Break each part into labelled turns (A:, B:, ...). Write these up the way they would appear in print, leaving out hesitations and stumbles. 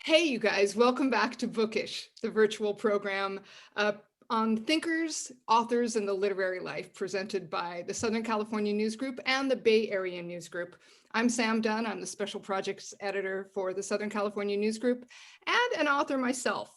A: Hey, you guys, welcome back to Bookish, the virtual program on thinkers, authors, and the literary life presented by the Southern California News Group and the Bay Area News Group. I'm Sam Dunn. I'm the special projects editor for the Southern California News Group and an author myself.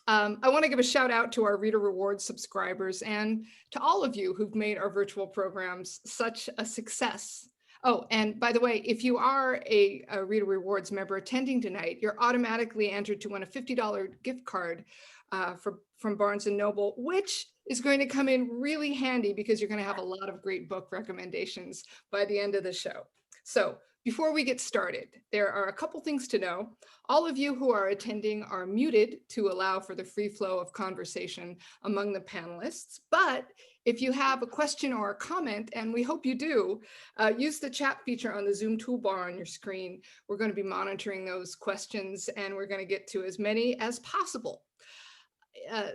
A: I want to give a shout out to our Reader Rewards subscribers and to all of you who've made our virtual programs such a success. Oh, and by the way, if you are a Reader Rewards member attending tonight, you're automatically entered to win a $50 gift card from Barnes & Noble, which is going to come in really handy because you're going to have a lot of great book recommendations by the end of the show. So before we get started, there are a couple things to know. All of you who are attending are muted to allow for the free flow of conversation among the panelists, but if you have a question or a comment, and we hope you do, use the chat feature on the Zoom toolbar on your screen. We're going to be monitoring those questions and we're going to get to as many as possible.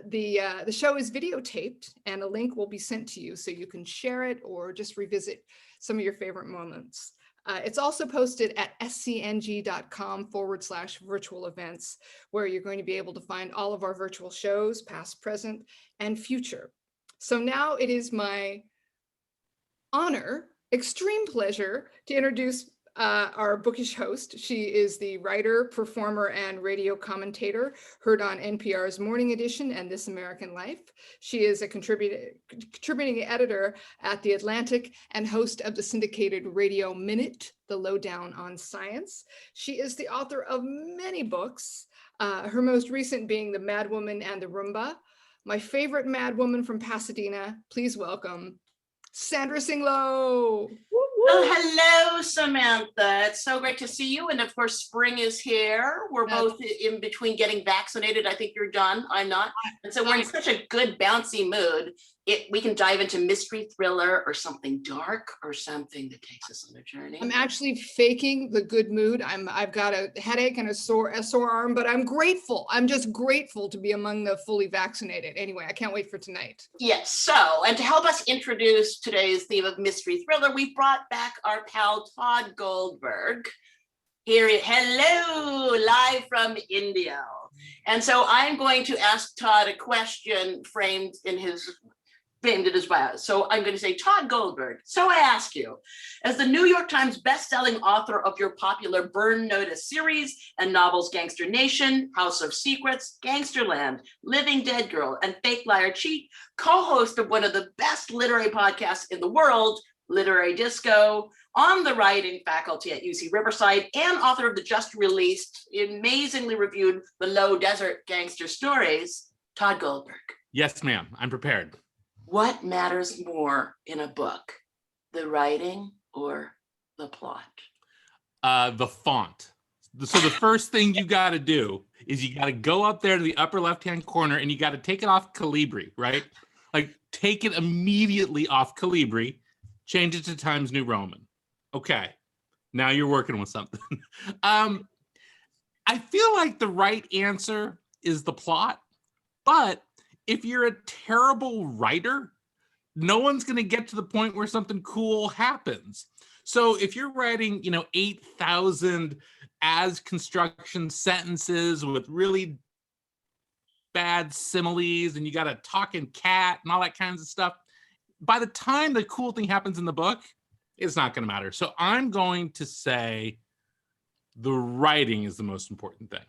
A: The show is videotaped and a link will be sent to you so you can share it or just revisit some of your favorite moments. It's also posted at scng.com/virtual events, where you're going to be able to find all of our virtual shows, past, present, and future. So now it is my honor, extreme pleasure, to introduce our Bookish host. She is the writer, performer, and radio commentator heard on NPR's Morning Edition and This American Life. She is a contributing editor at The Atlantic and host of the syndicated Radio Minute, the lowdown on science. She is the author of many books, her most recent being The Mad Woman and the Roomba. My favorite mad woman from Pasadena, please welcome Sandra Singlo.
B: Oh, hello, Samantha. It's so great to see you. And of course, spring is here. We're both in between getting vaccinated. I think you're done. I'm not. And so we're in such a good, bouncy mood. We can dive into mystery thriller or something dark or something that takes us on a journey.
A: I'm actually faking the good mood. I've got a headache and a sore arm, but I'm grateful. I'm just grateful to be among the fully vaccinated. Anyway, I can't wait for tonight.
B: Yes. So, and to help us introduce today's theme of mystery thriller, we brought back our pal Tod Goldberg. Hello, live from India. And so I'm going to ask Tod a question framed in his bio. So I'm going to say, Tod Goldberg, so I ask you, as the New York Times bestselling author of your popular Burn Notice series and novels Gangster Nation, House of Secrets, Gangsterland, Living Dead Girl, and Fake Liar Cheat, co-host of one of the best literary podcasts in the world, Literary Disco, on the writing faculty at UC Riverside, and author of the just released, amazingly reviewed Below Desert Gangster Stories, Tod Goldberg.
C: Yes, ma'am, I'm prepared.
B: What matters more in a book, the writing or the plot?
C: The font. So the first thing you got to do is you got to go up there to the upper left-hand corner and you got to take it off Calibri, right? Like take it immediately off Calibri, change it to Times New Roman. Okay, now you're working with something. I feel like the right answer is the plot, but if you're a terrible writer, no one's going to get to the point where something cool happens. So if you're writing, 8,000 as construction sentences with really bad similes and you got a talking cat and all that kinds of stuff, by the time the cool thing happens in the book, it's not going to matter. So I'm going to say the writing is the most important thing.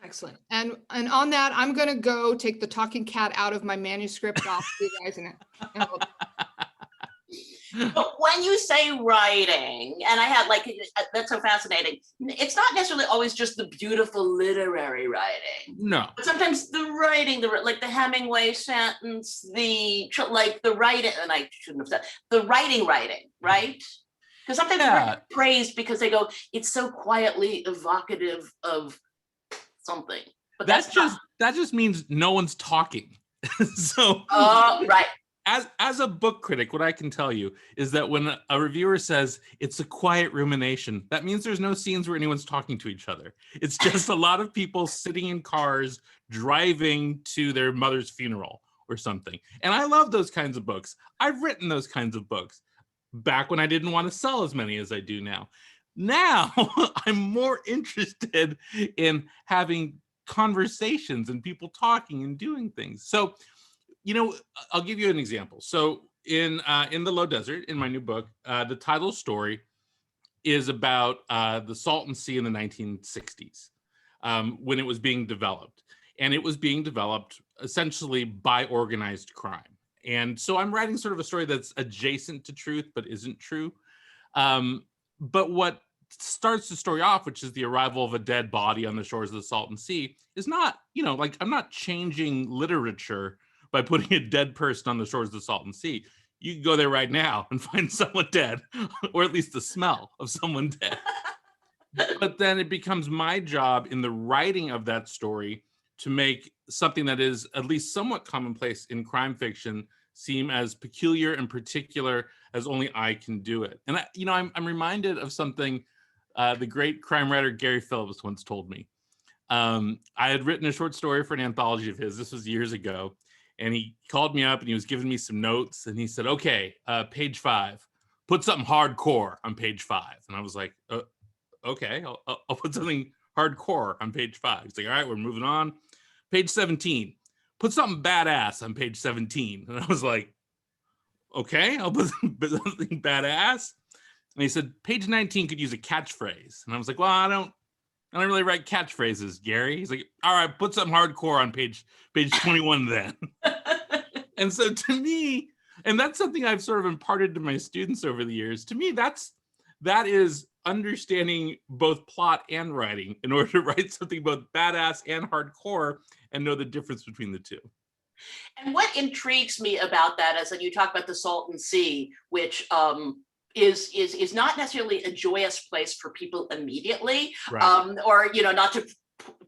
A: Excellent. And on that, I'm going to go take the talking cat out of my manuscript off you guys.
B: But when you say writing, and I had that's so fascinating, it's not necessarily always just the beautiful literary writing.
C: No.
B: But sometimes the writing, like the Hemingway sentence, the writing, and I shouldn't have said, the writing, right? Because sometimes they're praised because they go, it's so quietly evocative of something. But that just means no one's talking. So right.
C: As a book critic, what I can tell you is that when a reviewer says it's a quiet rumination, that means there's no scenes where anyone's talking to each other. It's just a lot of people sitting in cars driving to their mother's funeral or something. And I love those kinds of books. I've written those kinds of books back when I didn't want to sell as many as I do now. Now I'm more interested in having conversations and people talking and doing things. So, I'll give you an example. So in the Low Desert, in my new book, the title story is about the Salton Sea in the 1960s, when it was being developed. And it was being developed essentially by organized crime. And so I'm writing sort of a story that's adjacent to truth, but isn't true. But what starts the story off, which is the arrival of a dead body on the shores of the Salton Sea, is not, I'm not changing literature by putting a dead person on the shores of the Salton Sea. You can go there right now and find someone dead, or at least the smell of someone dead. But then it becomes my job in the writing of that story to make something that is at least somewhat commonplace in crime fiction seem as peculiar and particular as only I can do it. And I'm reminded of something the great crime writer Gary Phillips once told me. I had written a short story for an anthology of his. This was years ago. And he called me up and he was giving me some notes. And he said, okay, page 5, put something hardcore on page 5. And I was like, okay, I'll put something hardcore on page 5. He's like, all right, we're moving on. Page 17, put something badass on page 17. And I was like, okay, I'll put something badass. And he said, page 19 could use a catchphrase. And I was like, well, I don't really write catchphrases, Gary. He's like, all right, put something hardcore on page 21 then. And so to me, and that's something I've sort of imparted to my students over the years, to me, that is understanding both plot and writing in order to write something both badass and hardcore and know the difference between the two.
B: And what intrigues me about that is that you talk about the Salton Sea, which is not necessarily a joyous place for people immediately,
C: Right.
B: or not to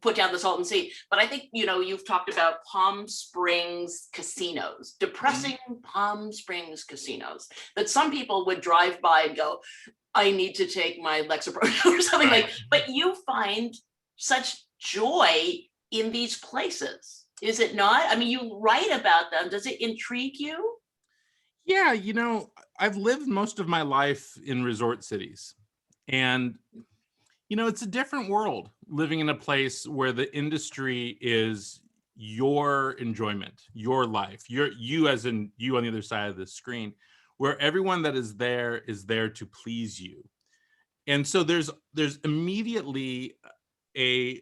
B: put down the Salton Sea, but I think you've talked about Palm Springs casinos, depressing Palm Springs casinos that some people would drive by and go, I need to take my Lexapro or something like. But you find such joy in these places, is it not? I mean, you write about them. Does it intrigue you?
C: Yeah, I've lived most of my life in resort cities, and it's a different world living in a place where the industry is your enjoyment, your life, you as in you on the other side of the screen, where everyone that is there to please you. And so there's immediately a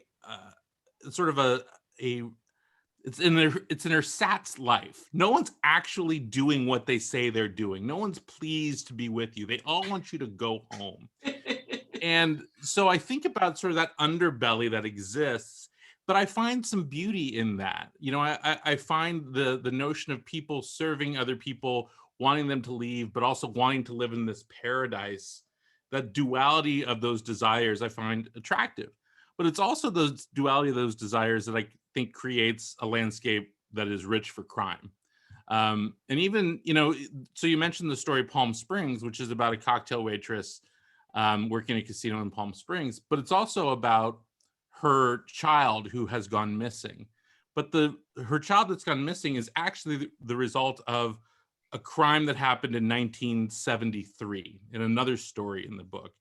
C: sort of it's in their sat's life. No one's actually doing what they say they're doing. No one's pleased to be with you. They all want you to go home. And so I think about sort of that underbelly that exists, but I find some beauty in that. I find the notion of people serving other people, wanting them to leave, but also wanting to live in this paradise. That duality of those desires I find attractive. But it's also the duality of those desires that I think creates a landscape that is rich for crime. And even, so you mentioned the story Palm Springs, which is about a cocktail waitress working in a casino in Palm Springs, but it's also about her child who has gone missing. But her child that's gone missing is actually the result of a crime that happened in 1973 in another story in the book.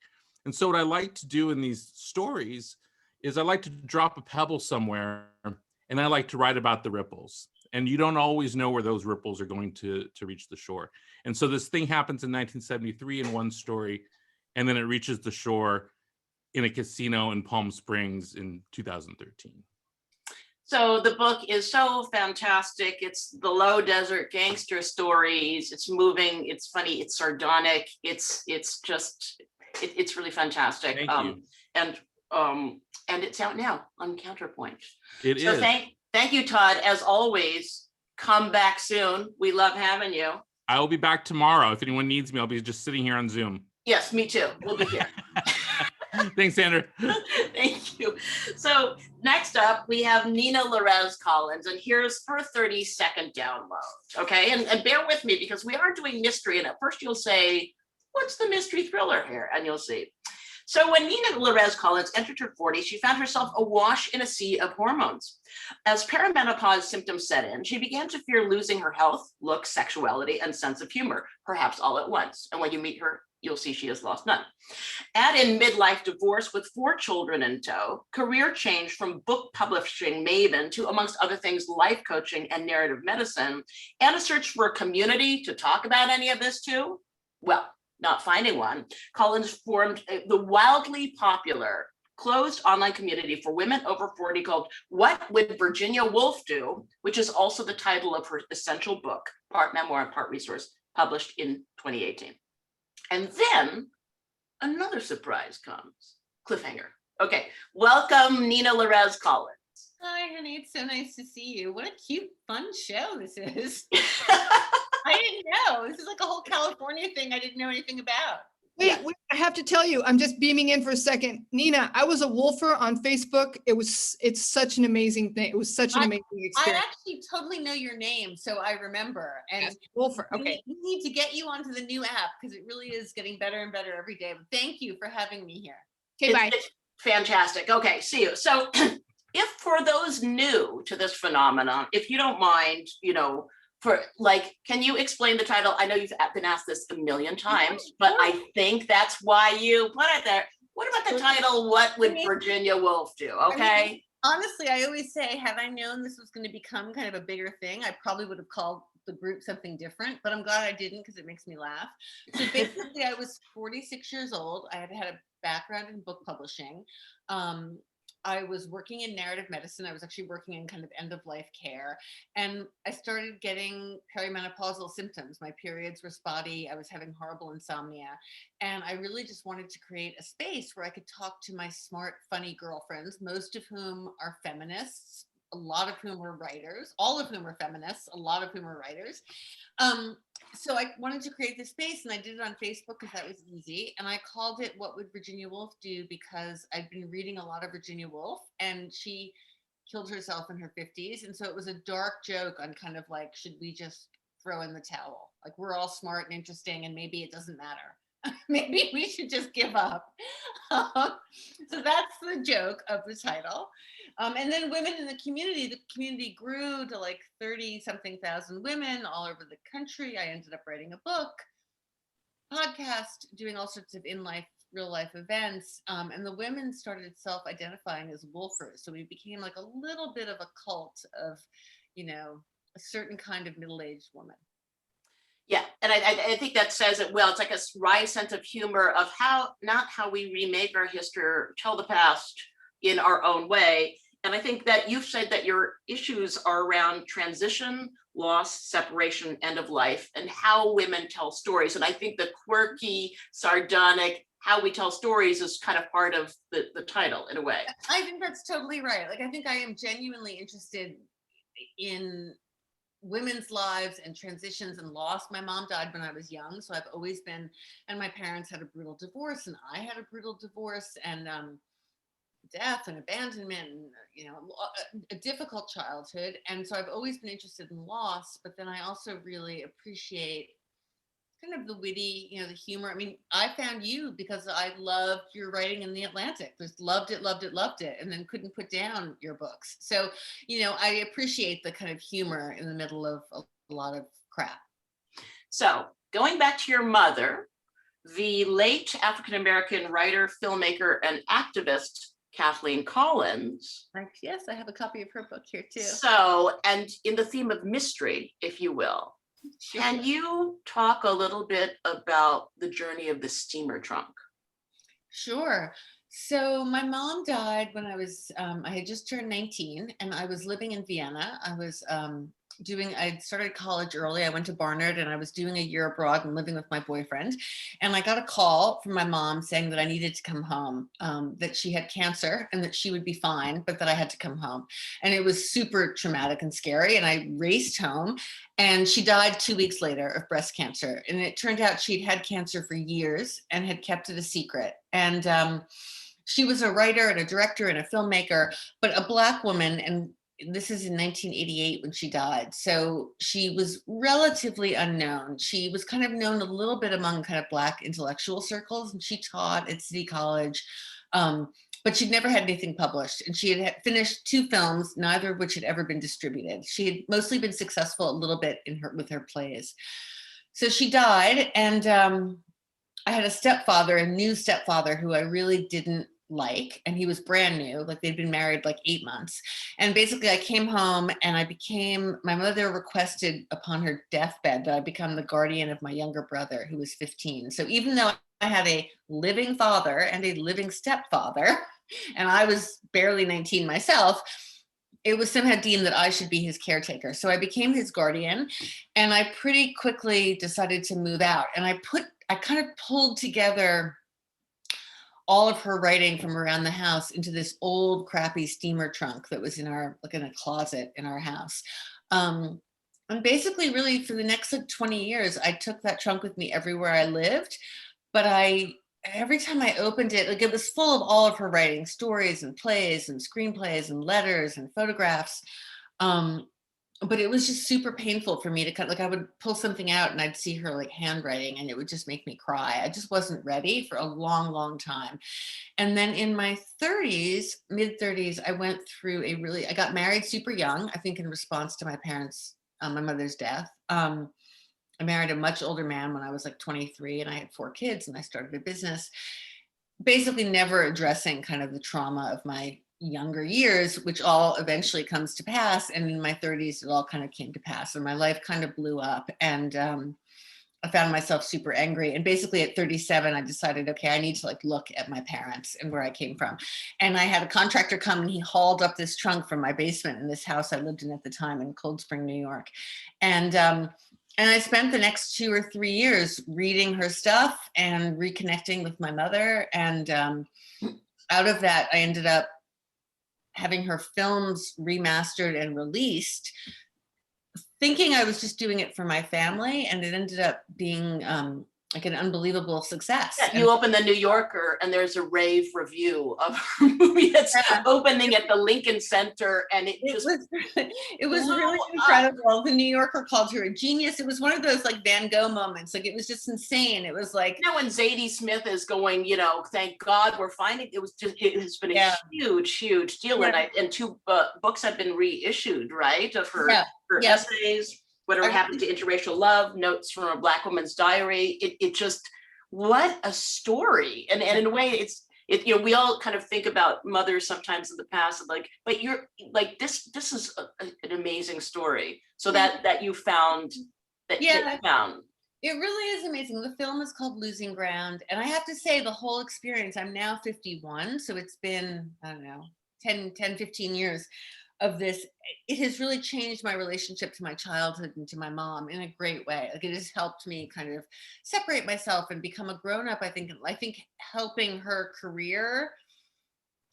C: And so what I like to do in these stories is I like to drop a pebble somewhere and I like to write about the ripples. And you don't always know where those ripples are going to reach the shore. And so this thing happens in 1973 in one story, and then it reaches the shore in a casino in Palm Springs in 2013.
B: So the book is so fantastic. It's the Low Desert gangster stories. It's moving, it's funny, it's sardonic. It's really fantastic.
C: Thank you.
B: And it's out now on Counterpoint.
C: It
B: so
C: is.
B: Thank you, Tod. As always, come back soon. We love having you.
C: I will be back tomorrow. If anyone needs me, I'll be just sitting here on Zoom.
B: Yes, me too. We'll be here.
C: Thanks, Sandra.
B: Thank you. So next up, we have Nina Lorez Collins, and here's her 30-second download. Okay, and bear with me because we are doing mystery, and at first you'll say, what's the mystery thriller here? And you'll see. So when Nina Lorez Collins entered her 40s, she found herself awash in a sea of hormones. As perimenopause symptoms set in, she began to fear losing her health, looks, sexuality, and sense of humor, perhaps all at once. And when you meet her you'll see she has lost none. Add in midlife divorce with 4 children in tow, career change from book publishing maven to, amongst other things, life coaching and narrative medicine, and a search for a community to talk about any of this too. Well, not finding one, Collins formed the wildly popular closed online community for women over 40 called What Would Virginia Woolf Do?, which is also the title of her essential book, part memoir and part resource, published in 2018. And then another surprise comes, cliffhanger. Okay, welcome Nina Lorez Collins.
D: Hi, honey, it's so nice to see you. What a cute, fun show this is. I didn't know. This is like a whole California thing I didn't know anything about.
A: Wait, I have to tell you, I'm just beaming in for a second. Nina, I was a wolfer on Facebook. It's such an amazing thing. It was such an amazing
D: I
A: experience.
D: actually totally know your name, so I remember. And
A: Yes, wolfer, okay.
D: we need to get you onto the new app because it really is getting better and better every day. But thank you for having me here.
A: Okay, bye.
B: It's fantastic. Okay, see you. So if for those new to this phenomenon, if you don't mind, can you explain the title? I know you've been asked this a million times, but I think that's why you put it there. What about the title, What Would Virginia Woolf Do? Okay.
D: Honestly, I always say, had I known this was going to become kind of a bigger thing, I probably would have called the group something different, but I'm glad I didn't because it makes me laugh. So basically, I was 46 years old. I had a background in book publishing. I was working in narrative medicine. I was actually working in kind of end of life care. And I started getting perimenopausal symptoms. My periods were spotty. I was having horrible insomnia. And I really just wanted to create a space where I could talk to my smart, funny girlfriends, most of whom are feminists, a lot of whom were writers, all of whom were feminists, a lot of whom were writers. So I wanted to create this space, and I did it on Facebook because that was easy. And I called it What Would Virginia Woolf Do? Because I'd been reading a lot of Virginia Woolf, and she killed herself in her 50s. And so it was a dark joke on kind of like, should we just throw in the towel? Like, we're all smart and interesting, and maybe it doesn't matter. Maybe we should just give up. So that's the joke of the title. And then women in the community grew to like 30-something thousand women all over the country. I ended up writing a book, podcast, doing all sorts of in-life, real-life events. And the women started self-identifying as wolfers. So we became like a little bit of a cult of, a certain kind of middle-aged woman.
B: Yeah, and I think that says it well. It's like a wry sense of humor of not how we remake our history or tell the past in our own way. And I think that you've said that your issues are around transition, loss, separation, end of life, and how women tell stories. And I think the quirky, sardonic, how we tell stories is kind of part of the title in a way.
D: I think that's totally right. Like, I think I am genuinely interested in women's lives and transitions and loss. My mom died when I was young, so I've always been, and my parents had a brutal divorce, and I had a brutal divorce, and death and abandonment, and, a difficult childhood. And so I've always been interested in loss, but then I also really appreciate kind of the witty, the humor. I mean, I found you because I loved your writing in The Atlantic. Just loved it, and then couldn't put down your books. So, I appreciate the kind of humor in the middle of a lot of crap.
B: So going back to your mother, the late African-American writer, filmmaker, and activist, Kathleen Collins.
D: Yes, I have a copy of her book here too.
B: So, and in the theme of mystery, if you will,
D: Sure.
B: Can you talk a little bit about the journey of the steamer trunk?
D: Sure. So my mom died when I had just turned 19, and I was living in Vienna. I started college early. I went to Barnard, and I was doing a year abroad and living with my boyfriend. And I got a call from my mom saying that I needed to come home, that she had cancer and that she would be fine, but that I had to come home. And it was super traumatic and scary. And I raced home, and she died 2 weeks later of breast cancer. And it turned out she'd had cancer for years and had kept it a secret. And she was a writer and a director and a filmmaker, but a Black woman. And this is in 1988 when she died. So she was relatively unknown. She was kind of known a little bit among kind of Black intellectual circles, and she taught at City College, but she'd never had anything published. And she had finished 2 films, neither of which had ever been distributed. She had mostly been successful a little bit with her plays. So she died, and I had a stepfather, a new stepfather who I really didn't like, and he was brand new, like they'd been married like 8 months. And basically I came home and my mother requested upon her deathbed that I become the guardian of my younger brother who was 15. So even though I had a living father and a living stepfather, and I was barely 19 myself, it was somehow deemed that I should be his caretaker. So I became his guardian, and I pretty quickly decided to move out. And I kind of pulled together all of her writing from around the house into this old crappy steamer trunk that was in a closet in our house. And basically really for the next like 20 years, I took that trunk with me everywhere I lived. But every time I opened it, like it was full of all of her writing, stories and plays and screenplays and letters and photographs. But it was just super painful for me to like I would pull something out and I'd see her like handwriting and it would just make me cry. I just wasn't ready for a long, long time. And then in my 30s, mid 30s, I went through I got married super young, I think in response to my parents, my mother's death. I married a much older man when I was like 23 and I had 4 kids and I started a business, basically never addressing kind of the trauma of my younger years, which all eventually comes to pass. And in my 30s, it all kind of came to pass and my life kind of blew up. And I found myself super angry. And basically at 37, I decided, okay, I need to like look at my parents and where I came from. And I had a contractor come and he hauled up this trunk from my basement in this house I lived in at the time in Cold Spring, New York. And I spent the next 2 or 3 years reading her stuff and reconnecting with my mother. And out of that, I ended up having her films remastered and released, thinking I was just doing it for my family. And it ended up being like an unbelievable success.
B: Yeah, you open the New Yorker and there's a rave review of her movie that's opening at the Lincoln Center, and it was
D: really incredible. The New Yorker called her a genius. It was one of those like Van Gogh moments. Like it was just insane. It was like,
B: when Zadie Smith is going, thank God we're finding it has been a huge deal. Yeah. And 2 books have been reissued, right? Of her essays. Whatever happened to interracial love, notes from a Black woman's diary. It just, what a story. And in a way we all kind of think about mothers sometimes in the past, like, but you're like, this is an amazing story. So that you found, that you found.
D: It really is amazing. The film is called Losing Ground. And I have to say the whole experience, I'm now 51. So it's been, I don't know, 10, 15 years of this. It has really changed my relationship to my childhood and to my mom in a great way. Like it has helped me kind of separate myself and become a grown-up. I think helping her career,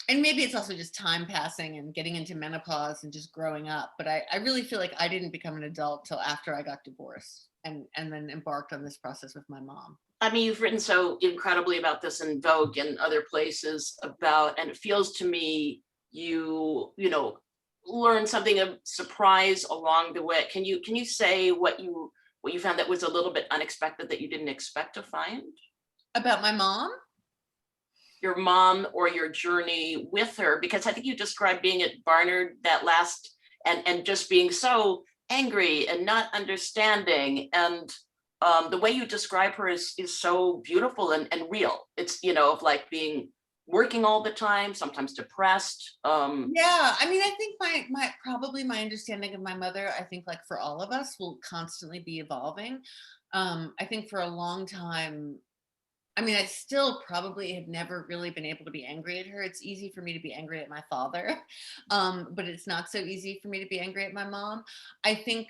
D: and maybe it's also just time passing and getting into menopause and just growing up. But I really feel like I didn't become an adult till after I got divorced and then embarked on this process with my mom.
B: I mean, you've written so incredibly about this in Vogue and other places and it feels to me you learn something of surprise along the way. Can you say what you found that was a little bit unexpected that you didn't expect to find?
D: About my mom?
B: Your mom or your journey with her, because I think you described being at Barnard that last and just being so angry and not understanding. And the way you describe her is so beautiful and real. It's, of like being working all the time, sometimes depressed.
D: I mean, I think my understanding of my mother, I think like for all of us, will constantly be evolving. I think for a long time, I mean, I still probably have never really been able to be angry at her. It's easy for me to be angry at my father, but it's not so easy for me to be angry at my mom. I think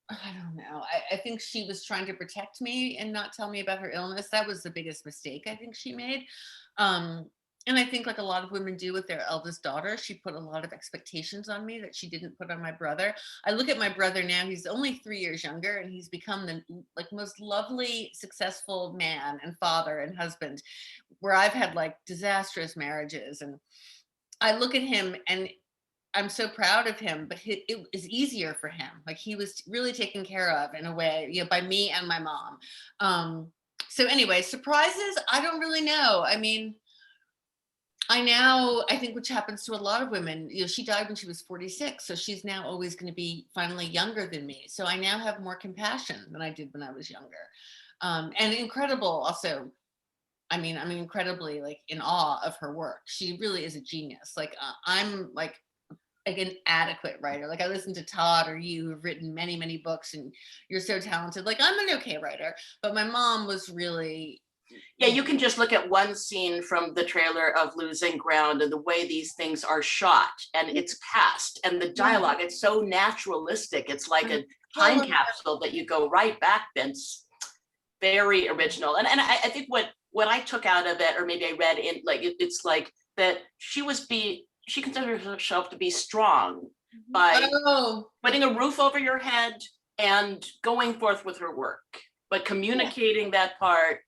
D: I don't know. I think she was trying to protect me and not tell me about her illness. That was the biggest mistake I think she made. And I think like a lot of women do with their eldest daughter, she put a lot of expectations on me that she didn't put on my brother. I look at my brother now, he's only 3 years younger and he's become the like most lovely, successful man and father and husband, where I've had like disastrous marriages. And I look at him and I'm so proud of him, but it was easier for him. Like he was really taken care of in a way, by me and my mom. So anyway, surprises, I don't really know. I mean, I think which happens to a lot of women, she died when she was 46. So she's now always going to be finally younger than me. So I now have more compassion than I did when I was younger. And incredible also. I mean, I'm incredibly like in awe of her work. She really is a genius. Like I'm like an adequate writer. Like I listen to Tod or you who've written many, many books and you're so talented. Like I'm an okay writer, but my mom was really.
B: Yeah, you can just look at one scene from the trailer of Losing Ground and the way these things are shot and it's cast and the dialogue, it's so naturalistic. It's like a time capsule that you go right back then. It's very original. And I think what I took out of it, or maybe I read in like, it's like that she considered herself to be strong by putting a roof over your head and going forth with her work, but communicating that part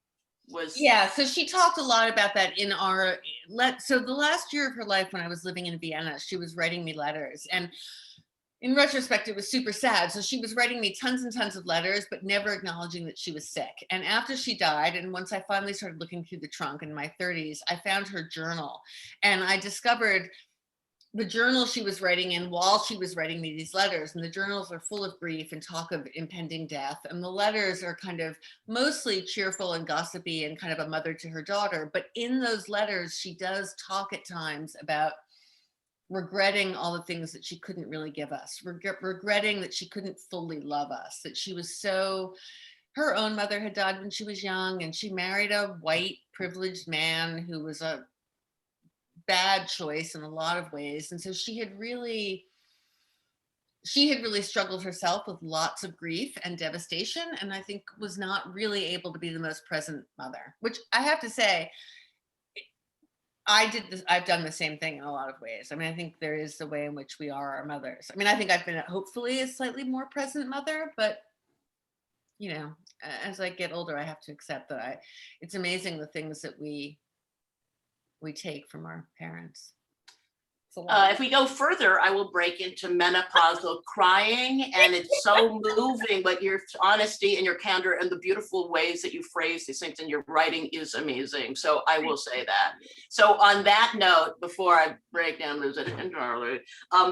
B: was.
D: Yeah, so she talked a lot about that in so the last year of her life when I was living in Vienna, she was writing me letters, and in retrospect, it was super sad. So she was writing me tons and tons of letters, but never acknowledging that she was sick. And after she died, and once I finally started looking through the trunk in my 30s, I found her journal, and I discovered the journal she was writing in while she was writing me these letters. And the journals are full of grief and talk of impending death. And the letters are kind of mostly cheerful and gossipy and kind of a mother to her daughter. But in those letters, she does talk at times about regretting all the things that she couldn't really give us, regretting that she couldn't fully love us, that she was so, her own mother had died when she was young, and she married a white privileged man who was a bad choice in a lot of ways. And so she had really struggled herself with lots of grief and devastation, and I think was not really able to be the most present mother, which I have to say, I've done the same thing in a lot of ways. I mean, I think there is the way in which we are our mothers. I mean, I think I've been hopefully a slightly more present mother, but as I get older, I have to accept that it's amazing the things that we take from our parents.
B: If we go further, I will break into menopausal crying, and it's so moving, but your honesty and your candor and the beautiful ways that you phrase these things in your writing is amazing. So I will say that. So on that note, before I break down Lose It entirely,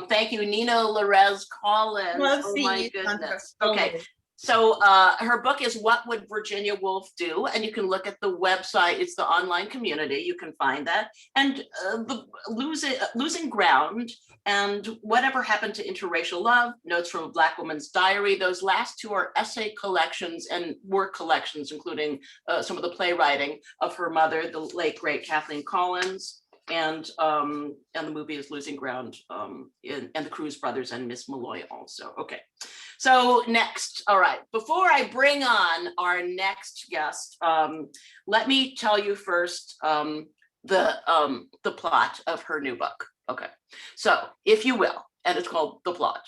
B: thank you, Nina Lorez Collins.
D: Oh my
B: goodness. Okay. So her book is What Would Virginia Woolf Do? And you can look at the website. It's the online community. You can find that. And Losing Ground and Whatever Happened to Interracial Love, Notes from a Black Woman's Diary. Those last two are essay collections and work collections, including some of the playwriting of her mother, the late, great Kathleen Collins. And the movie is Losing Ground, and the Cruz brothers and Miss Malloy also. Okay. So next, all right, before I bring on our next guest, let me tell you first the plot of her new book. Okay, so if you will, and it's called The Plot.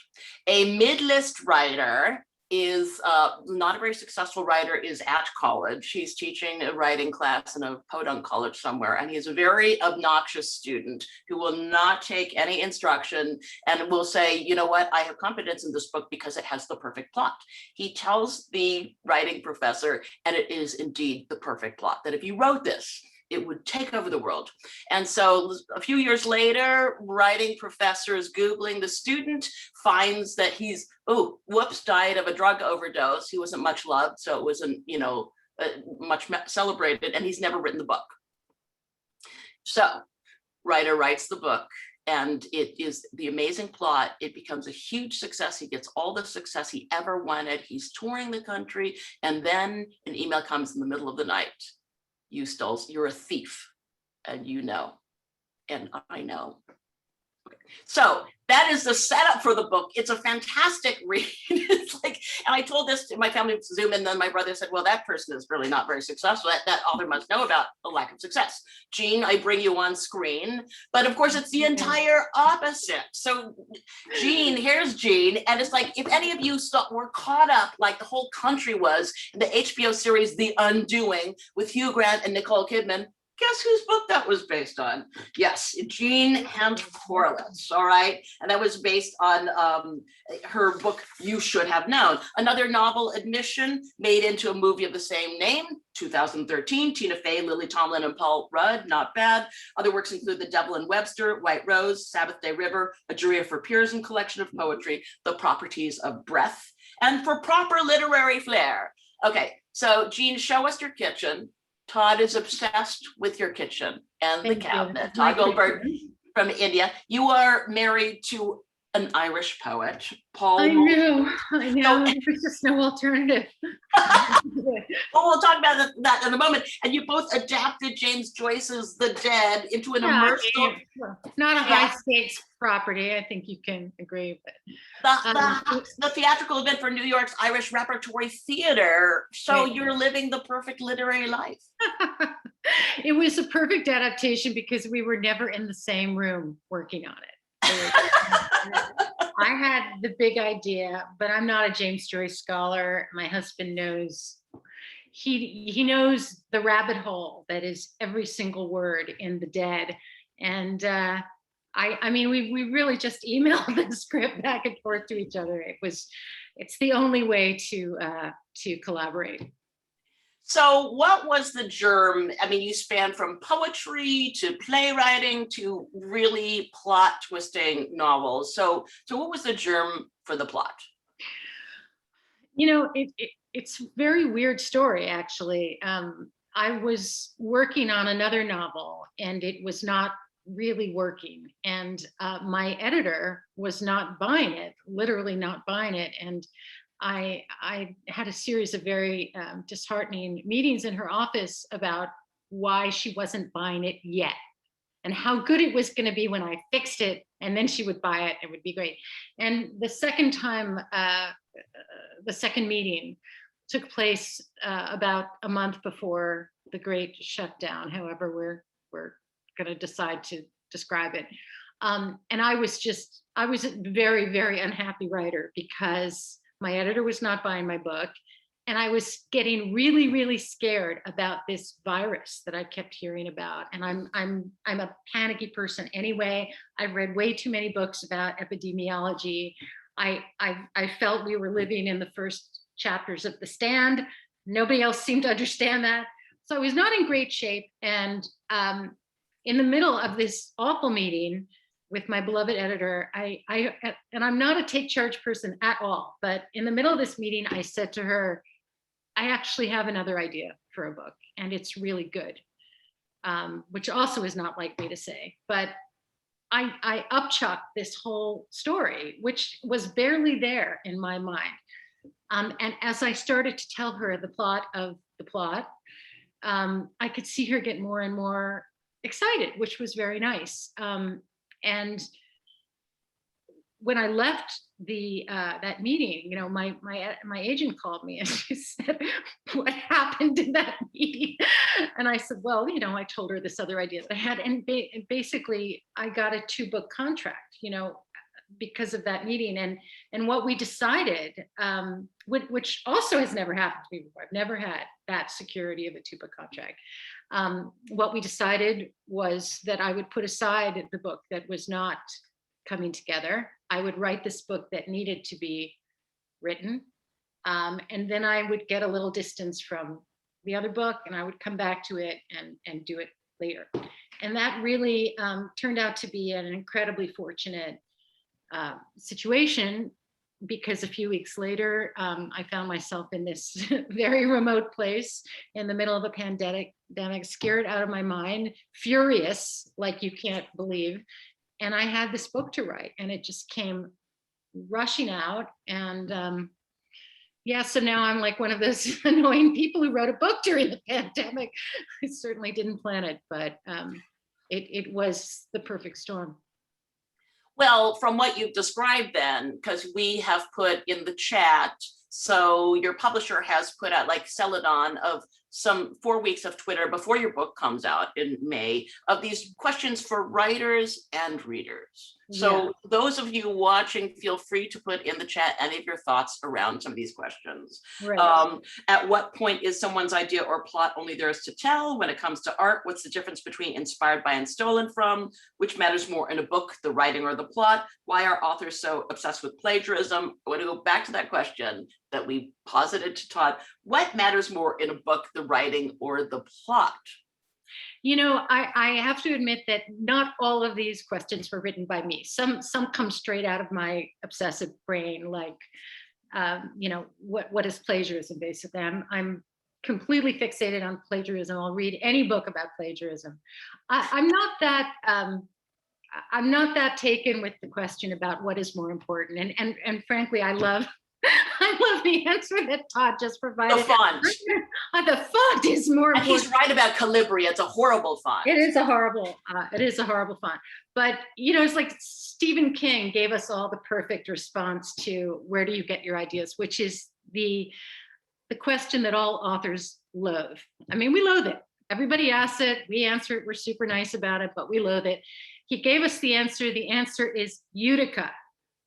B: A mid-list writer is not a very successful writer, is at college. He's teaching a writing class in a podunk college somewhere, and he's a very obnoxious student who will not take any instruction and will say, you know what, I have confidence in this book because it has the perfect plot. He tells the writing professor, and it is indeed the perfect plot, that if you wrote this, it would take over the world. And so a few years later, writing professor is Googling the student, finds that he's, died of a drug overdose. He wasn't much loved, so it wasn't, much celebrated, and he's never written the book. So writer writes the book, and it is the amazing plot. It becomes a huge success. He gets all the success he ever wanted. He's touring the country, and then an email comes in the middle of the night. You're a thief, and and I know. Okay. So that is the setup for the book. It's a fantastic read. It's like, and I told this to my family on Zoom, and then my brother said, well, that person is really not very successful. That author must know about a lack of success. Jean, I bring you on screen, but of course it's the entire opposite. So Jean, here's Jean, and it's like, if any of you were caught up like the whole country was in the HBO series The Undoing with Hugh Grant and Nicole Kidman, guess whose book that was based on? Yes, Jean Hanff Korelitz, all right? And that was based on her book, You Should Have Known. Another novel, Admission, made into a movie of the same name, 2013, Tina Fey, Lily Tomlin, and Paul Rudd, not bad. Other works include The Devil and Webster, White Rose, Sabbath Day River, A Jury for Peers, and collection of poetry, The Properties of Breath. And for proper literary flair. Okay, so Jean, show us your kitchen. Tod is obsessed with your kitchen and the
E: Thank you.
B: cabinet.
E: My
B: Tod Goldberg
E: kitchen.
B: from India. You are married to an Irish poet, Paul.
E: I know.
B: So-
E: There's just no alternative.
B: Well, we'll talk about that in a moment. And you both adapted James Joyce's The Dead into an
E: Yeah,
B: immersive.
E: Not a
B: Yeah.
E: high stakes property. I think you can agree with.
B: The theatrical event for New York's Irish Repertory Theater. So
E: Right.
B: you're living the perfect literary life.
E: It was a perfect adaptation because we were never in the same room working on it. I had the big idea, but I'm not a James Joyce scholar. My husband knows. He knows the rabbit hole that is every single word in The Dead, and I mean we really just emailed the script back and forth to each other. It's the only way to collaborate.
B: So what was the germ? I mean, you span from poetry to playwriting to really plot twisting novels. So what was the germ for the plot?
E: It's a very weird story, actually. I was working on another novel and it was not really working. And my editor was not buying it, literally not buying it. And I had a series of very disheartening meetings in her office about why she wasn't buying it yet and how good it was going to be when I fixed it and then she would buy it. It would be great. And the second time, the second meeting took place about a month before the great shutdown, however we're going to decide to describe it. And I was a very, very unhappy writer because my editor was not buying my book. And I was getting really, really scared about this virus that I kept hearing about. And I'm a panicky person anyway. I've read way too many books about epidemiology. I felt we were living in the first chapters of The Stand. Nobody else seemed to understand that. So I was not in great shape. And in the middle of this awful meeting with my beloved editor, and I'm not a take charge person at all, but in the middle of this meeting, I said to her, I actually have another idea for a book and it's really good, which also is not like me to say, but I upchucked this whole story, which was barely there in my mind. And as I started to tell her the plot of the plot, I could see her get more and more excited, which was very nice. And when I left that meeting, my agent called me and she said, "What happened in that meeting?" And I said, "Well, I told her this other idea that I had, and basically I got a 2-book contract, because of that meeting." And what we decided, which also has never happened to me before, I've never had that security of a 2-book contract. What we decided was that I would put aside the book that was not coming together. I would write this book that needed to be written. And then I would get a little distance from the other book and I would come back to it and do it later. And that really turned out to be an incredibly fortunate situation, because a few weeks later, I found myself in this very remote place in the middle of a pandemic, scared out of my mind, furious, like you can't believe. And I had this book to write and it just came rushing out. And so now I'm like one of those annoying people who wrote a book during the pandemic. I certainly didn't plan it, but it was the perfect storm.
B: Well, from what you've described then, because we have put in the chat, so your publisher has put out like Celadon of some 4 weeks of Twitter before your book comes out in May of these questions for writers and readers. So those of you watching, feel free to put in the chat any of your thoughts around some of these questions.
E: Right.
B: At what point is someone's idea or plot only theirs to tell? When it comes to art, what's the difference between inspired by and stolen from? Which matters more in a book, the writing or the plot? Why are authors so obsessed with plagiarism? I want to go back to that question that we posited to Tod. What matters more in a book, the writing or the plot?
E: You know, I have to admit that not all of these questions were written by me. Some come straight out of my obsessive brain, like, you know, what is plagiarism, basically. I'm completely fixated on plagiarism. I'll read any book about plagiarism. I'm not that taken with the question about what is more important. And frankly, I love the answer that Tod just provided.
B: The font.
E: The font is more
B: And
E: important.
B: he's right about Calibri. It's a horrible font.
E: It is a horrible font. But, you know, it's like Stephen King gave us all the perfect response to where do you get your ideas, which is the question that all authors loathe. I mean, we loathe it. Everybody asks it. We answer it. We're super nice about it, but we loathe it. He gave us the answer. The answer is Utica.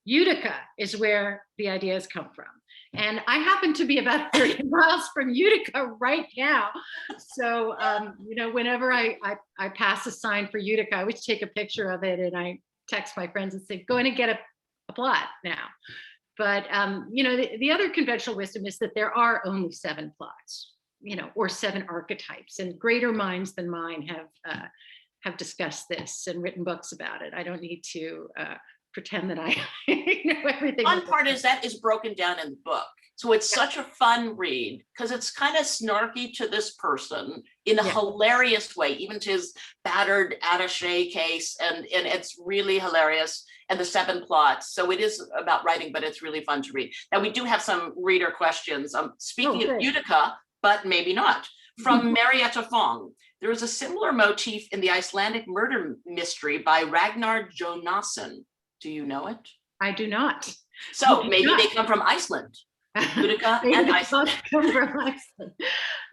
E: Utica is where the ideas come from. And I happen to be about 30 miles from Utica right now. So, you know, whenever I pass a sign for Utica, I always take a picture of it and I text my friends and say, go in and get a plot now. But, you know, the other conventional wisdom is that there are only 7 plots, you know, or 7 archetypes, and greater minds than mine have discussed this and written books about it. I don't need to pretend that I know everything.
B: Fun part is that is broken down in the book. So it's such a fun read because it's kind of snarky to this person in a hilarious way, even to his battered attaché case. And it's really hilarious. And the 7 plots. So it is about writing, but it's really fun to read. Now we do have some reader questions. Speaking of Utica, but maybe not. From Marietta Fong. There is a similar motif in the Icelandic murder mystery by Ragnar Jonasson. Do you know it?
E: I do not.
B: So maybe they come from Iceland. Utica and Iceland.
E: Come from Iceland.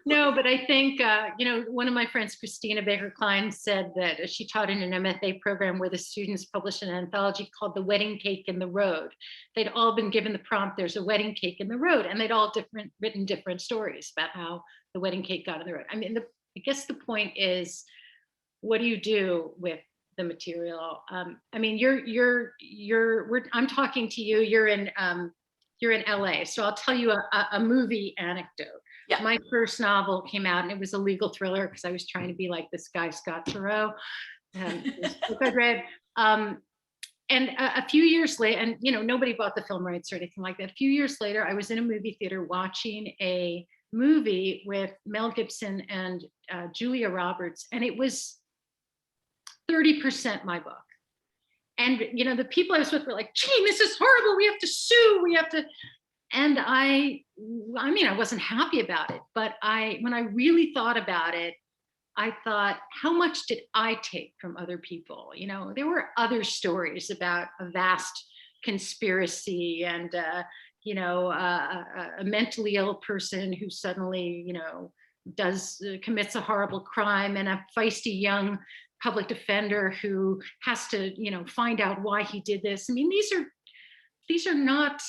E: No, but I think, you know, one of my friends, Christina Baker-Klein, said that she taught in an MFA program where the students published an anthology called The Wedding Cake in the Road. They'd all been given the prompt, there's a wedding cake in the road, and they'd all written different stories about how the wedding cake got in the road. I mean, I guess the point is, what do you do with the material? I mean, I'm talking to you, you're in LA. So I'll tell you a movie anecdote.
B: Yeah.
E: My first novel came out and it was a legal thriller because I was trying to be like this guy, Scott Turow. I read. And a few years later, and you know, nobody bought the film rights or anything like that. A few years later, I was in a movie theater watching a movie with Mel Gibson and Julia Roberts, and it was 30% my book. And, you know, the people I was with were like, gee, this is horrible. We have to sue. We have to. And I mean, I wasn't happy about it, but when I really thought about it, I thought, how much did I take from other people? You know, there were other stories about a vast conspiracy and, you know, a mentally ill person who suddenly, you know, commits a horrible crime, and a feisty young public defender who has to, you know, find out why he did this. I mean, these are not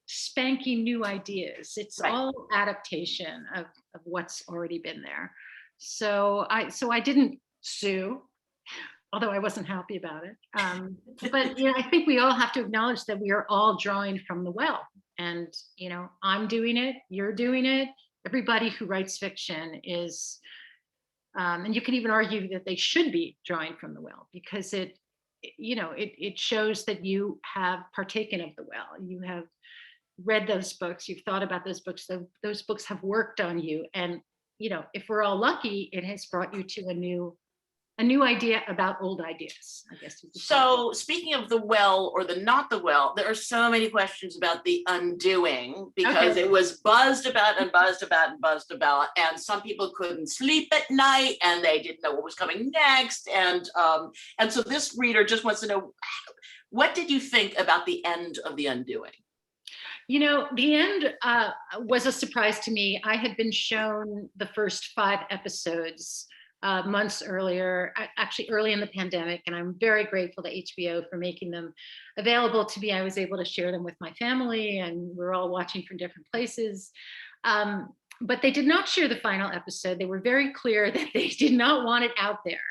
E: spanking new ideas. It's all adaptation of what's already been there. So I didn't sue, although I wasn't happy about it. But you know, I think we all have to acknowledge that we are all drawing from the well. And you know, I'm doing it, you're doing it. Everybody who writes fiction is. And you can even argue that they should be drawing from the well, because it shows that you have partaken of the well. You have read those books, you've thought about those books, those books have worked on you. And, you know, if we're all lucky, it has brought you to a new idea about old ideas, I guess.
B: So speaking of the well or the not the well, there are so many questions about the undoing, because it was buzzed about and buzzed about and buzzed about, and some people couldn't sleep at night and they didn't know what was coming next. And so this reader just wants to know, what did you think about the end of the undoing?
E: You know, the end was a surprise to me. I had been shown the first 5 episodes months earlier, actually early in the pandemic, and I'm very grateful to HBO for making them available to me. I was able to share them with my family, and we're all watching from different places. But they did not share the final episode. They were very clear that they did not want it out there.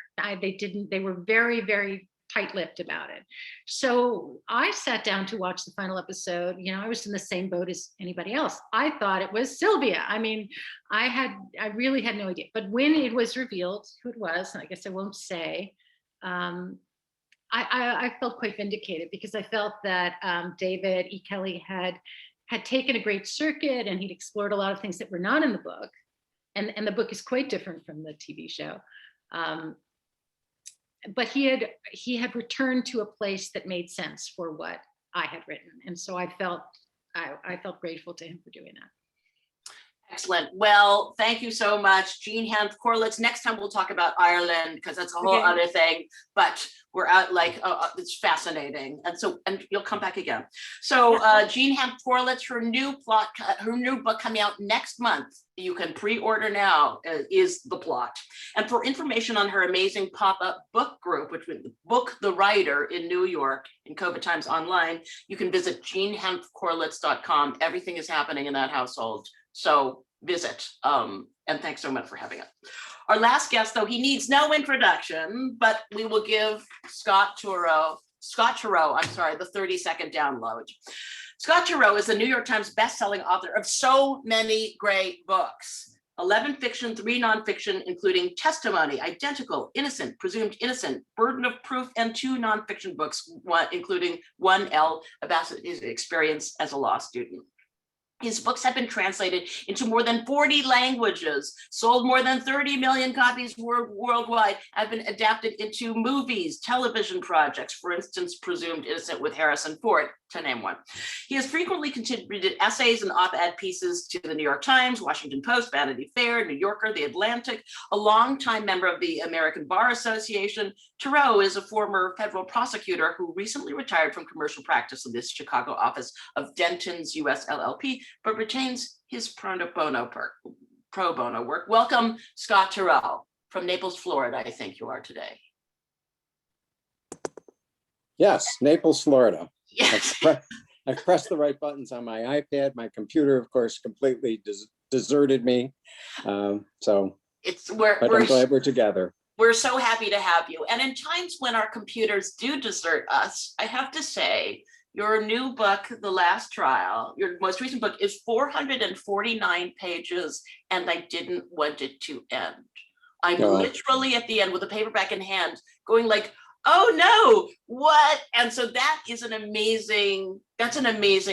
E: They were very, very tight-lipped about it. So I sat down to watch the final episode. You know, I was in the same boat as anybody else. I thought it was Sylvia. I mean, I really had no idea. But when it was revealed who it was, and I guess I won't say, I felt quite vindicated, because I felt that David E. Kelly had taken a great circuit, and he'd explored a lot of things that were not in the book. And the book is quite different from the TV show. But he had returned to a place that made sense for what I had written. And so I felt grateful to him for doing that.
B: Excellent. Well, thank you so much, Jean Hanff Korelitz. Next time we'll talk about Ireland, because that's a whole other thing, but we're out it's fascinating. And you'll come back again. So Jean Hanff Korelitz, her new book coming out next month, you can pre-order now, is The Plot. And for information on her amazing pop-up book group, which would Book the Writer in New York in COVID times online, you can visit jeanhanffkorelitz.com. Everything is happening in that household. So visit, and thanks so much for having us. Our last guest, though, he needs no introduction, but we will give Scott Turow, the 30-second download. Scott Turow is the New York Times bestselling author of so many great books. 11 fiction, 3 nonfiction, including Testimony, Identical, Innocent, Presumed Innocent, Burden of Proof, and 2 nonfiction books, including 1L about his experience as a law student. His books have been translated into more than 40 languages, sold more than 30 million copies worldwide, have been adapted into movies, television projects, for instance, Presumed Innocent with Harrison Ford, to name one. He has frequently contributed essays and op-ed pieces to the New York Times, Washington Post, Vanity Fair, New Yorker, The Atlantic. A longtime member of the American Bar Association, Turow is a former federal prosecutor who recently retired from commercial practice in this Chicago office of Denton's US LLP, but retains his pro bono work. Welcome, Scott Turow, from Naples, Florida, I think you are today.
F: Yes, Naples, Florida.
B: Yes.
F: I've pressed the right buttons on my iPad. My computer, of course, completely deserted me. I'm glad we're together.
B: We're so happy to have you. And in times when our computers do desert us, I have to say, your new book, The Last Trial, your most recent book, is 449 pages, and I didn't want it to end. I'm literally at the end with a paperback in hand going like, oh no, what? And so that's an amazing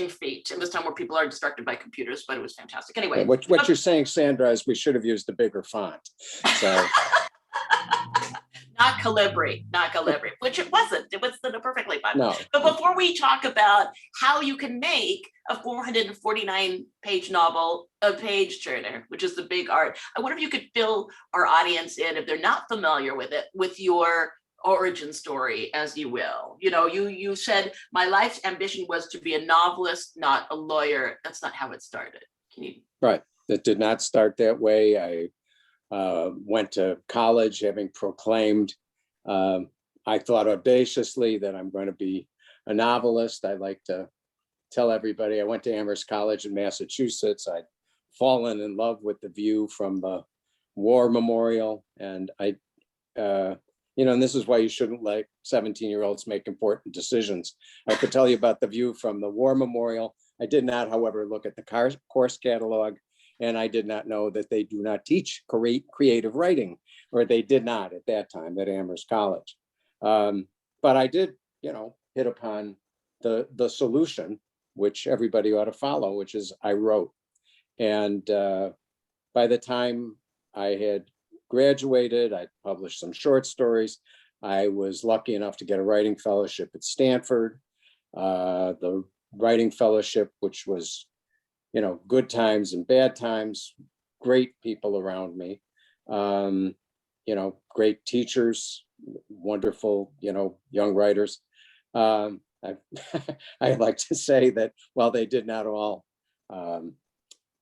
B: feat in this time where people are distracted by computers, but it was fantastic. Anyway.
F: What you're saying, Sandra, is we should have used a bigger font. So.
B: Not Calibri, which it wasn't. It was perfectly fine.
F: No.
B: But before we talk about how you can make a 449-page novel a page turner, which is the big art, I wonder if you could fill our audience in, if they're not familiar with it, with your origin story, as you will. You know, you said, my life's ambition was to be a novelist, not a lawyer. That's not how it started. Can you?
F: Right. It did not start that way. I went to college having proclaimed, I thought audaciously that I'm going to be a novelist. I like to tell everybody I went to Amherst College in Massachusetts. I'd fallen in love with the view from the war memorial. And and this is why you shouldn't let 17-year-olds make important decisions. I could tell you about the view from the war memorial. I did not, however, look at the course catalog. And I did not know that they do not teach creative writing, or they did not at that time at Amherst College. But I did, hit upon the solution, which everybody ought to follow, which is I wrote. And by the time I had graduated, I published some short stories. I was lucky enough to get a writing fellowship at Stanford. The writing fellowship, which was good times and bad times, great people around me, great teachers, wonderful, young writers. I, I like to say that while they did not all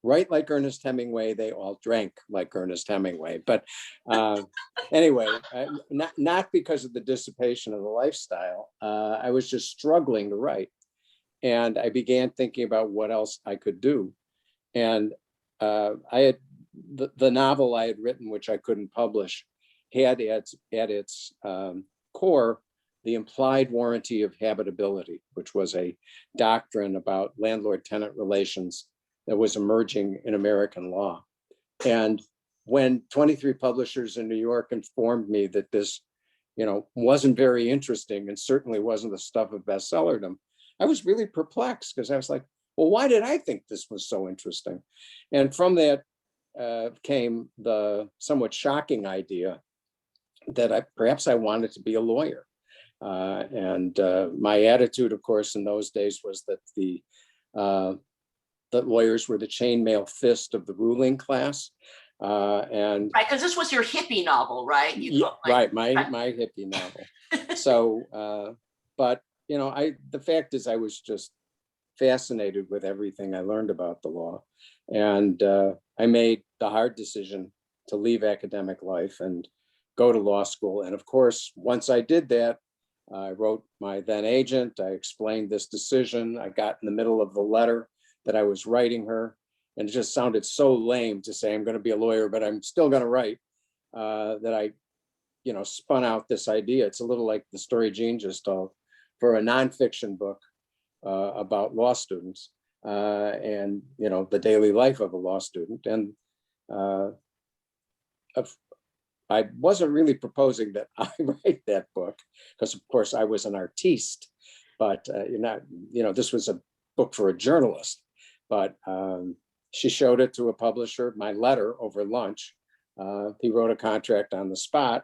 F: write like Ernest Hemingway, they all drank like Ernest Hemingway. But anyway, not because of the dissipation of the lifestyle. I was just struggling to write. And I began thinking about what else I could do. And I had the novel I had written, which I couldn't publish, had at its core the implied warranty of habitability, which was a doctrine about landlord-tenant relations that was emerging in American law. And when 23 publishers in New York informed me that this, wasn't very interesting and certainly wasn't the stuff of bestsellerdom, I was really perplexed because I was like, well, why did I think this was so interesting? And from that came the somewhat shocking idea that perhaps I wanted to be a lawyer. And my attitude, of course, in those days was that that lawyers were the chainmail fist of the ruling class. And
B: right, because this was your hippie novel, right?
F: Right, my hippie novel. So, but the fact is, I was just fascinated with everything I learned about the law, and I made the hard decision to leave academic life and go to law school. And of course, once I did that, I wrote my then agent. I explained this decision. I got in the middle of the letter that I was writing her, and it just sounded so lame to say I'm going to be a lawyer, but I'm still going to write. That I, spun out this idea. It's a little like the story Jean just told, for a nonfiction book about law students and the daily life of a law student. And I wasn't really proposing that I write that book because, of course, I was an artiste. But this was a book for a journalist. But she showed it to a publisher, my letter, over lunch. He wrote a contract on the spot.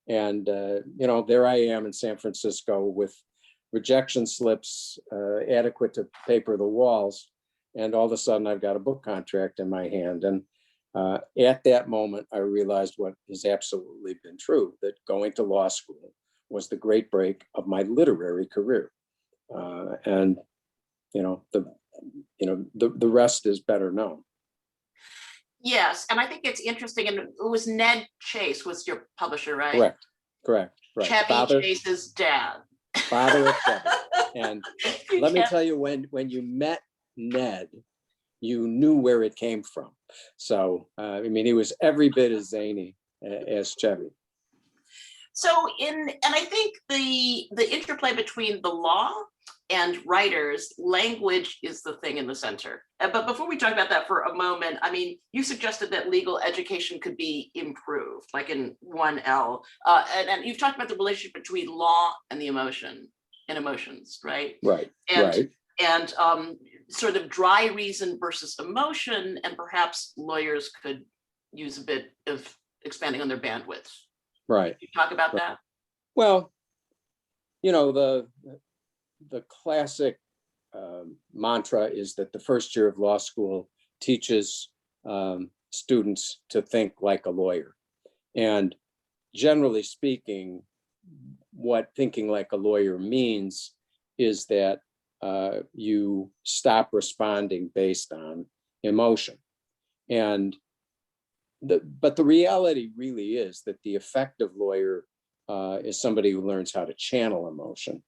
F: And, there I am in San Francisco with rejection slips adequate to paper the walls. And all of a sudden, I've got a book contract in my hand. And at that moment, I realized what has absolutely been true, that going to law school was the great break of my literary career. And, the rest is better known.
B: Yes, and I think it's interesting, and it was Ned Chase was your publisher, right?
F: Correct. Right.
B: Chevy Chase's dad.
F: Father of Chevy. And let me tell you, when you met Ned, you knew where it came from. So, he was every bit as zany as Chevy.
B: So and I think the interplay between the law and writers, language is the thing in the center. But before we talk about that for a moment, you suggested that legal education could be improved, like in 1L. And you've talked about the relationship between law and the emotions, right?
F: Right.
B: And sort of dry reason versus emotion, and perhaps lawyers could use a bit of expanding on their bandwidth.
F: Right.
B: You talk about that?
F: Well, the classic mantra is that the first year of law school teaches students to think like a lawyer. And generally speaking, what thinking like a lawyer means is that you stop responding based on emotion. But the reality really is that the effective lawyer is somebody who learns how to channel emotion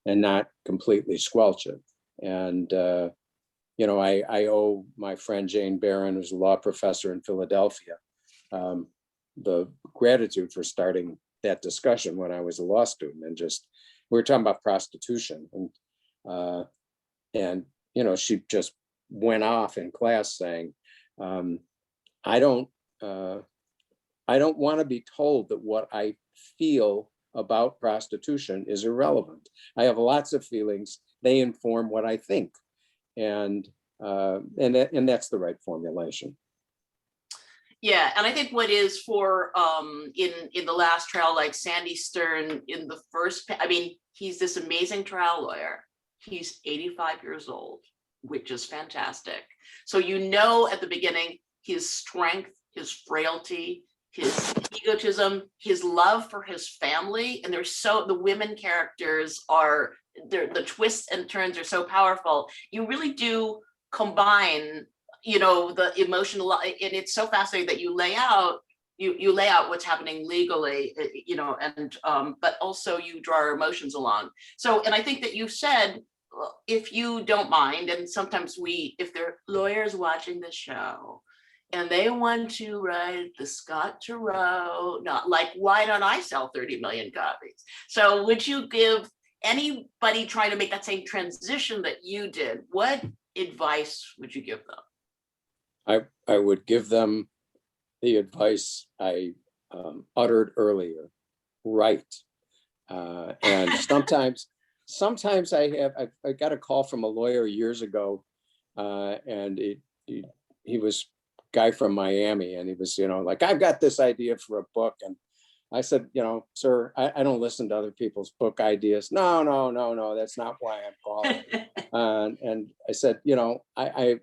F: and not completely squelch it. And, I owe my friend Jane Barron, who's a law professor in Philadelphia, the gratitude for starting that discussion when I was a law student. And we were talking about prostitution. And she just went off in class saying, I don't want to be told that what I feel about prostitution is irrelevant. I have lots of feelings. They inform what I think, and that's the right formulation.
B: Yeah, and I think what is for in the last trial, like Sandy Stern in the first, he's this amazing trial lawyer. He's 85 years old, which is fantastic. So at the beginning, his strength, his frailty, his egotism, his love for his family, and the women characters are, the twists and turns are so powerful. You really do combine, the emotional, and it's so fascinating that you lay out what's happening legally, and but also you draw our emotions along. So, and I think that you said, if you don't mind, and sometimes if there are lawyers watching the show and they want to write the Scott Turow, not like, why don't I sell 30 million copies? So would you give anybody trying to make that same transition that you did, what advice would you give them?
F: I would give them the advice I uttered earlier, write. And sometimes I got a call from a lawyer years ago, and he was guy from Miami, and he was, like, I've got this idea for a book. And I said, sir, I don't listen to other people's book ideas. No, that's not why I'm calling. And I said, I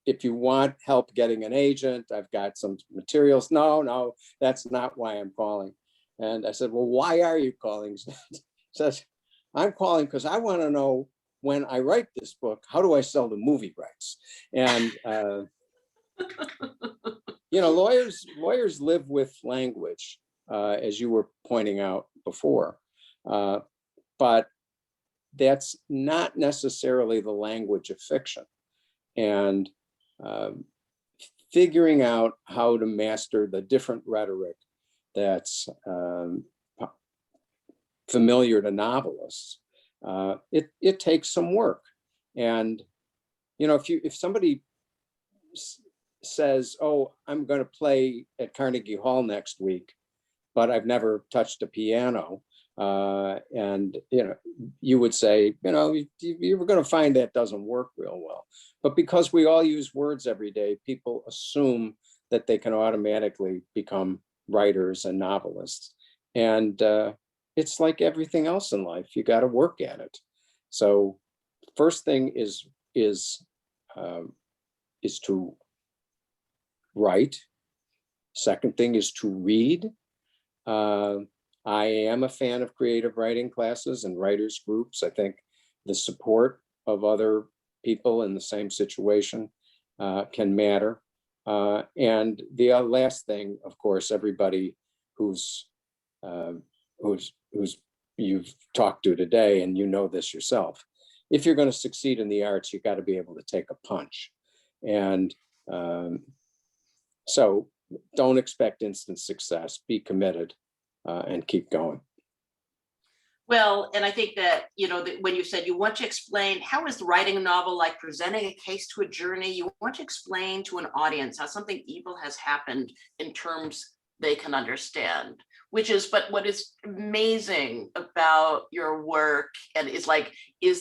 F: if you want help getting an agent, I've got some materials. No, that's not why I'm calling. And I said, well, why are you calling? He says, I'm calling because I want to know, when I write this book, how do I sell the movie rights? And lawyers live with language, as you were pointing out before, but that's not necessarily the language of fiction. And figuring out how to master the different rhetoric that's familiar to novelists, it takes some work. And if somebody says, oh, I'm going to play at Carnegie Hall next week, but I've never touched a piano, and you would say, you're going to find that doesn't work real well. But because we all use words every day, people assume that they can automatically become writers and novelists. And it's like everything else in life, you got to work at it. So first thing is to write. Second thing is to read. I am a fan of creative writing classes and writers groups. I think the support of other people in the same situation can matter. And the last thing, of course, everybody who's you've talked to today, and this yourself, if you're going to succeed in the arts, you got to be able to take a punch. And so don't expect instant success, be committed, and keep going.
B: Well, and I think that, when you said you want to explain how is writing a novel like presenting a case to a journey, you want to explain to an audience how something evil has happened in terms they can understand, but what is amazing about your work and is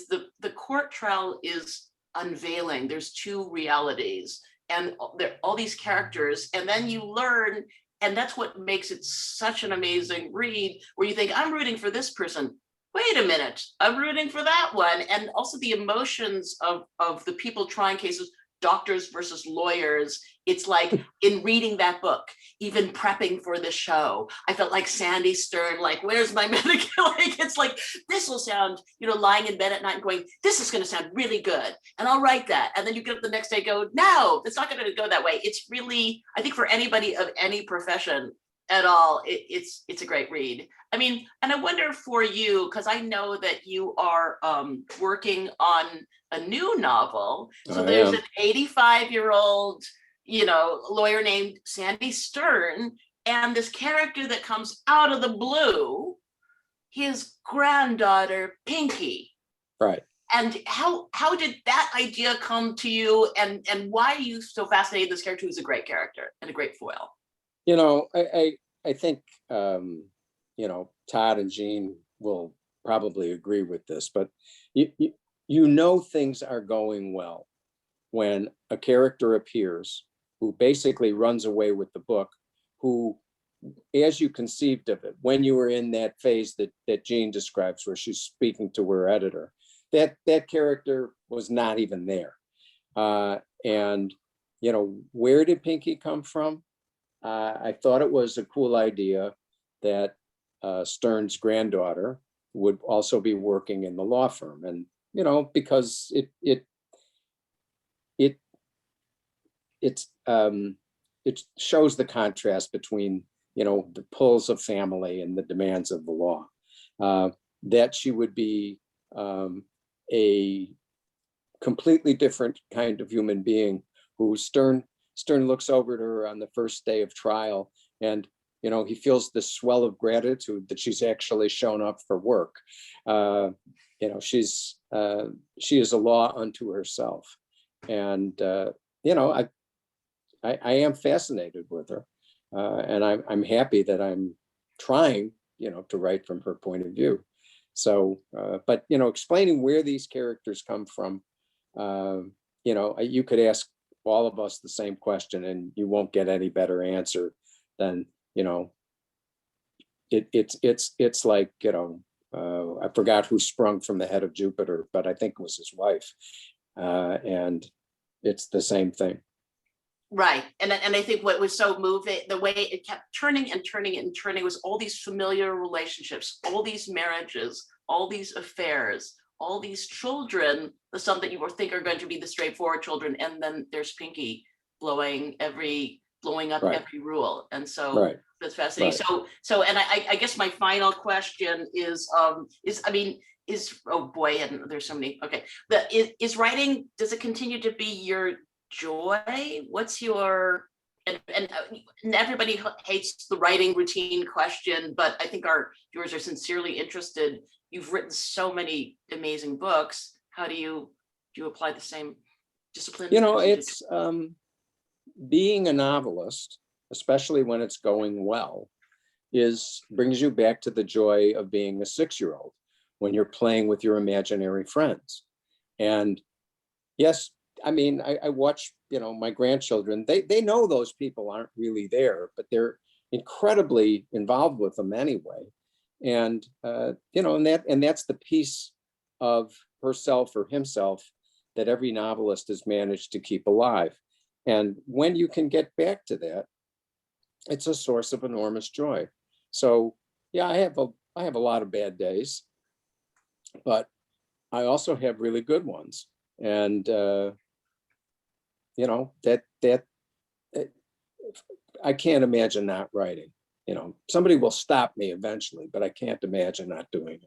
B: the court trial is unveiling. There's two realities and there are all these characters, and then you learn. And that's what makes it such an amazing read, where you think, I'm rooting for this person. Wait a minute, I'm rooting for that one. And also the emotions of the people trying cases, doctors versus lawyers. It's like in reading that book, even prepping for the show, I felt like Sandy Stern, like, where's my medical? It's like, this will sound, lying in bed at night and going, this is going to sound really good. And I'll write that. And then you get up the next day, go, no, it's not going to go that way. It's really, I think for anybody of any profession at all, it's a great read. I mean, and I wonder for you, because I know that you are working on a new novel. So there's an 85-year-old, lawyer named Sandy Stern, and this character that comes out of the blue, his granddaughter, Pinky.
F: Right.
B: And how did that idea come to you, and why are you so fascinated with this character who's a great character and a great foil?
F: I think, Tod and Jean will probably agree with this, but things are going well when a character appears who basically runs away with the book, who, as you conceived of it, when you were in that phase that Jean describes, where she's speaking to her editor, that character was not even there. And, where did Pinky come from? I thought it was a cool idea that Stern's granddaughter would also be working in the law firm, and because it shows the contrast between the pulls of family and the demands of the law. That she would be a completely different kind of human being who Stern looks over to her on the first day of trial, and he feels this swell of gratitude that she's actually shown up for work. She is a law unto herself, and I am fascinated with her, and I'm happy that I'm trying to write from her point of view. So, but explaining where these characters come from, you could ask all of us the same question, and you won't get any better answer than it's like I forgot who sprung from the head of Jupiter, but I think it was his wife, and it's the same thing.
B: Right. And I think what was so moving, the way it kept turning and turning and turning, was all these familiar relationships, all these marriages, all these affairs, all these children, the some that you would think are going to be the straightforward children. And then there's Pinky blowing up
F: Right.
B: every rule. And so
F: Right.
B: that's fascinating.
F: Right.
B: So, and I guess my final question is oh boy, and there's so many, okay. Is writing, does it continue to be your joy? What's your, and everybody hates the writing routine question, but I think our viewers are sincerely interested. You've written so many amazing books. How do you apply the same discipline?
F: It's being a novelist, especially when it's going well, brings you back to the joy of being a 6-year-old when you're playing with your imaginary friends. And yes, I watch, my grandchildren, they know those people aren't really there, but they're incredibly involved with them anyway. And, and that's the piece of herself or himself that every novelist has managed to keep alive. And when you can get back to that, it's a source of enormous joy. So yeah, I have a lot of bad days, but I also have really good ones. And, I can't imagine not writing. Somebody will stop me eventually, but I can't imagine not doing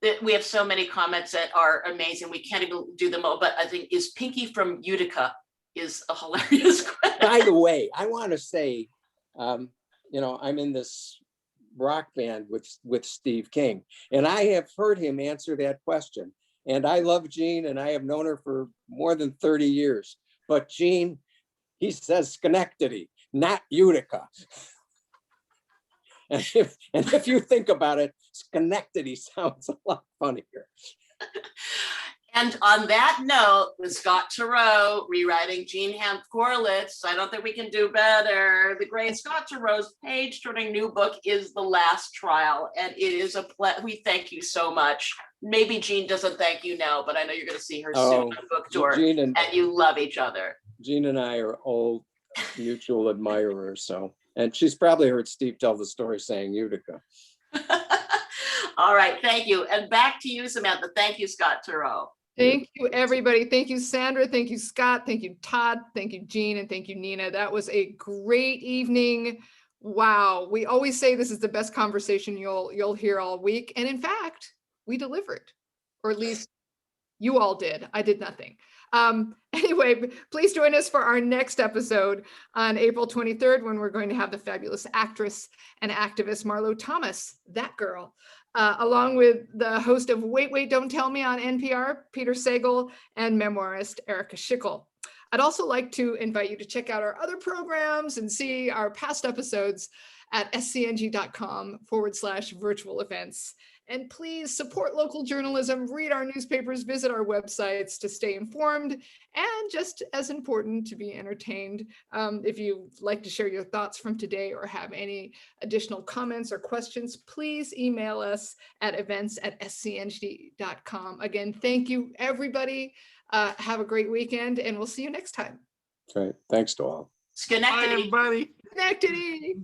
F: it.
B: We have so many comments that are amazing. We can't even do them all, but I think is Pinky from Utica is a hilarious question.
F: By the way, I want to say, I'm in this rock band with Steve King, and I have heard him answer that question. And I love Gene, and I have known her for more than 30 years. But Gene, he says Schenectady, not Utica. And if you think about it, Schenectady sounds a lot funnier.
B: And on that note, with Scott Turow rewriting Hanff Korelitz, I don't think we can do better. The great Scott Turow's page-turning new book is The Last Trial, and it is we thank you so much. Maybe Jean doesn't thank you now, but I know you're going to see her soon on book tour, and you love each other.
F: Jean and I are old mutual admirers, and she's probably heard Steve tell the story saying Utica.
B: All right, thank you. And back to you, Samantha. Thank you, Scott Turow.
A: Thank you, everybody. Thank you, Sandra. Thank you, Scott. Thank you, Todd. Thank you, Jean. And thank you, Nina. That was a great evening. Wow. We always say this is the best conversation you'll hear all week. And in fact, we delivered, or at least you all did. I did nothing. Anyway, please join us for our next episode on April 23rd, when we're going to have the fabulous actress and activist Marlo Thomas, that girl, along with the host of Wait, Wait, Don't Tell Me on NPR, Peter Sagal, and memoirist Erica Schickel. I'd also like to invite you to check out our other programs and see our past episodes at scng.com/virtual events. And please support local journalism, read our newspapers, visit our websites to stay informed, and just as important, to be entertained. If you'd like to share your thoughts from today or have any additional comments or questions, please email us at events@scng.com. Again, thank you, everybody. Have a great weekend, and we'll see you next time.
F: Right. Thanks to all.
C: Bye,
B: Schenectady.
C: everybody.
A: Schenectady.